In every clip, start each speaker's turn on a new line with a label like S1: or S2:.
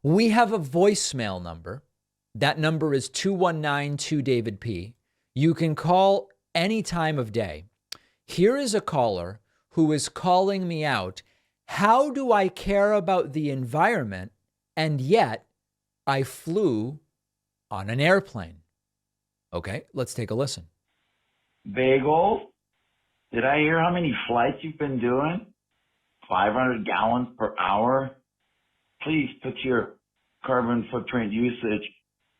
S1: We have a voicemail number. That number is 219-2-DAVID-P. You can call any time of day. Here is a caller who is calling me out. How do I care about the environment and yet I flew on an airplane? Okay, let's take a listen.
S2: Bagel, did I hear how many flights you've been doing? 500 gallons per hour? Please put your carbon footprint usage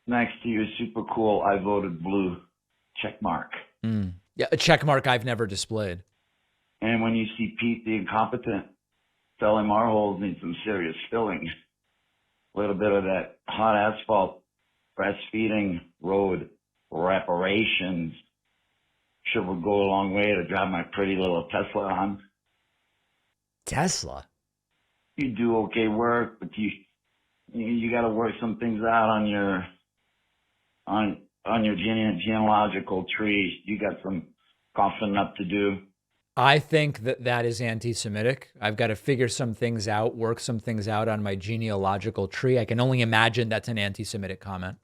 S2: next to your super cool I voted blue check mark.
S1: Yeah, a check mark I've never displayed.
S2: And when you see Pete the incompetent, tell him our holes need some serious filling. A little bit of that hot asphalt breastfeeding road reparations sure would go a long way to drive my pretty little Tesla on.
S1: Tesla?
S2: You do okay work, but you got to work some things out on your genealogical tree. You got some coughing up to do.
S1: I think that is anti-Semitic. I've got to figure some things out, work some things out on my genealogical tree. I can only imagine that's an anti-Semitic comment.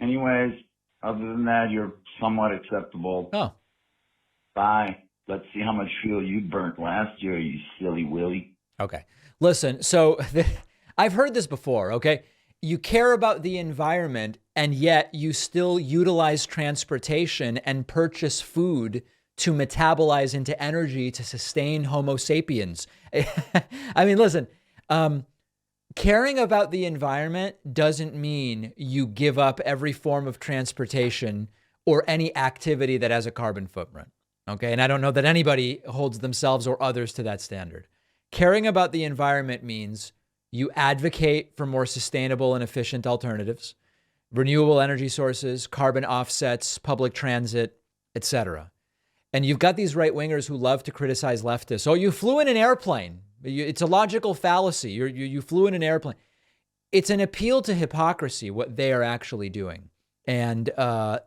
S2: Anyways, other than that, you're somewhat acceptable.
S1: Oh.
S2: Bye. Let's see how much fuel you burnt last year, you silly willy.
S1: Okay. Listen, so I've heard this before, okay? You care about the environment, and yet you still utilize transportation and purchase food to metabolize into energy to sustain Homo sapiens. I mean, listen, caring about the environment doesn't mean you give up every form of transportation or any activity that has a carbon footprint. Okay. And I don't know that anybody holds themselves or others to that standard. Caring about the environment means you advocate for more sustainable and efficient alternatives, renewable energy sources, carbon offsets, public transit, etc. And you've got these right-wingers who love to criticize leftists. Oh, you flew in an airplane. It's a logical fallacy. You flew in an airplane. It's an appeal to hypocrisy, what they are actually doing. And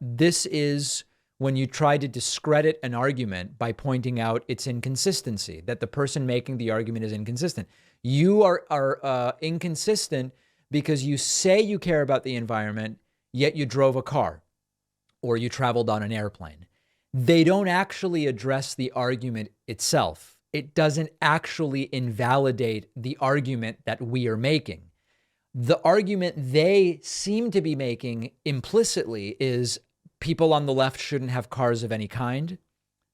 S1: this is when you try to discredit an argument by pointing out its inconsistency, that the person making the argument is inconsistent. You are inconsistent because you say you care about the environment, yet you drove a car or you traveled on an airplane. They don't actually address the argument itself. It doesn't actually invalidate the argument that we are making. The argument they seem to be making implicitly is people on the left shouldn't have cars of any kind.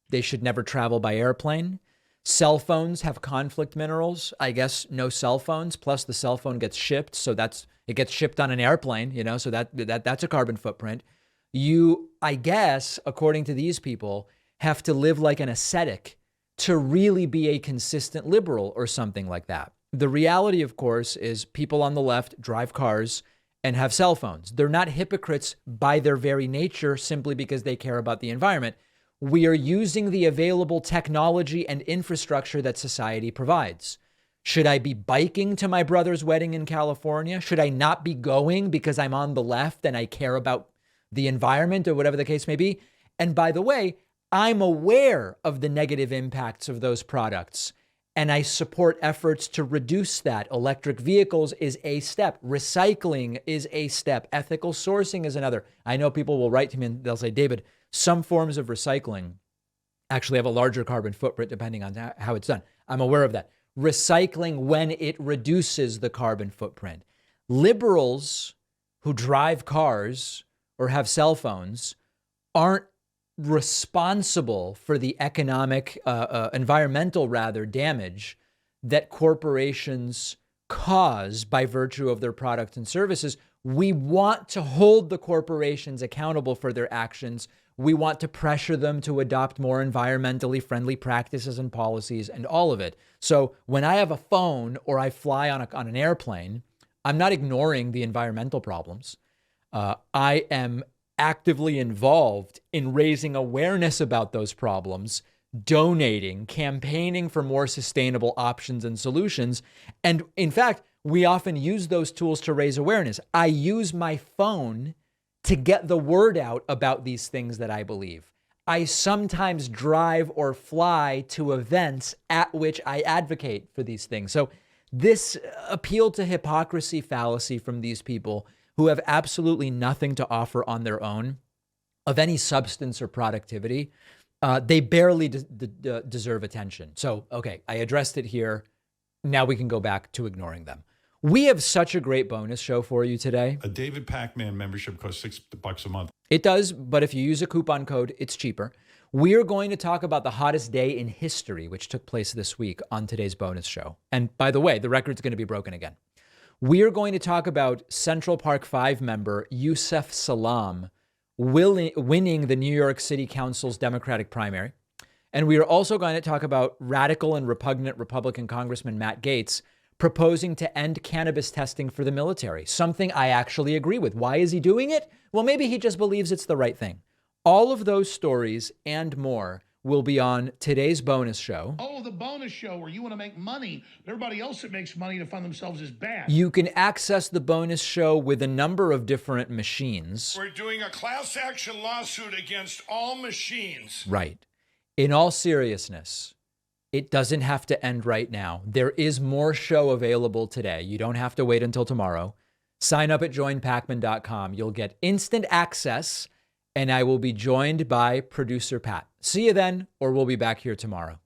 S1: They should never travel by airplane. Cell phones have conflict minerals. I guess no cell phones. Plus the cell phone gets shipped. So it gets shipped on an airplane, so that's a carbon footprint. You, I guess, according to these people, have to live like an ascetic to really be a consistent liberal or something like that. The reality, of course, is people on the left drive cars and have cell phones. They're not hypocrites by their very nature simply because they care about the environment. We are using the available technology and infrastructure that society provides. Should I be biking to my brother's wedding in California? Should I not be going because I'm on the left and I care about the environment or whatever the case may be? And by the way, I'm aware of the negative impacts of those products, and I support efforts to reduce that. Electric vehicles is a step. Recycling is a step. Ethical sourcing is another. I know people will write to me and they'll say, David, some forms of recycling actually have a larger carbon footprint depending on how it's done. I'm aware of that. Recycling when it reduces the carbon footprint. Liberals who drive cars or have cell phones aren't responsible for the economic, environmental damage that corporations cause by virtue of their products and services. We want to hold the corporations accountable for their actions. We want to pressure them to adopt more environmentally friendly practices and policies and all of it. So when I have a phone or I fly on an airplane, I'm not ignoring the environmental problems. I am actively involved in raising awareness about those problems, donating, campaigning for more sustainable options and solutions. And in fact, we often use those tools to raise awareness. I use my phone to get the word out about these things that I believe. I sometimes drive or fly to events at which I advocate for these things. So This appeal to hypocrisy fallacy from these people who have absolutely nothing to offer on their own of any substance or productivity, they barely deserve attention. So, okay, I addressed it here. Now we can go back to ignoring them. We have such a great bonus show for you today.
S3: A David Pakman membership costs $6 a month.
S1: It does, but if you use a coupon code, it's cheaper. We are going to talk about the hottest day in history, which took place this week on today's bonus show. And by the way, the record's going to be broken again. We are going to talk about Central Park 5 member Yusef Salaam winning the New York City Council's Democratic primary. And we are also going to talk about radical and repugnant Republican Congressman Matt Gaetz proposing to end cannabis testing for the military, something I actually agree with. Why is he doing it? Well, maybe he just believes it's the right thing. All of those stories and more will be on today's bonus show.
S4: Oh, the bonus show where you want to make money. Everybody else that makes money to fund themselves is bad.
S1: You can access the bonus show with a number of different machines.
S5: We're doing a class action lawsuit against all machines.
S1: Right. In all seriousness, it doesn't have to end right now. There is more show available today. You don't have to wait until tomorrow. Sign up at joinpakman.com. You'll get instant access, and I will be joined by producer Pat. See you then, or we'll be back here tomorrow.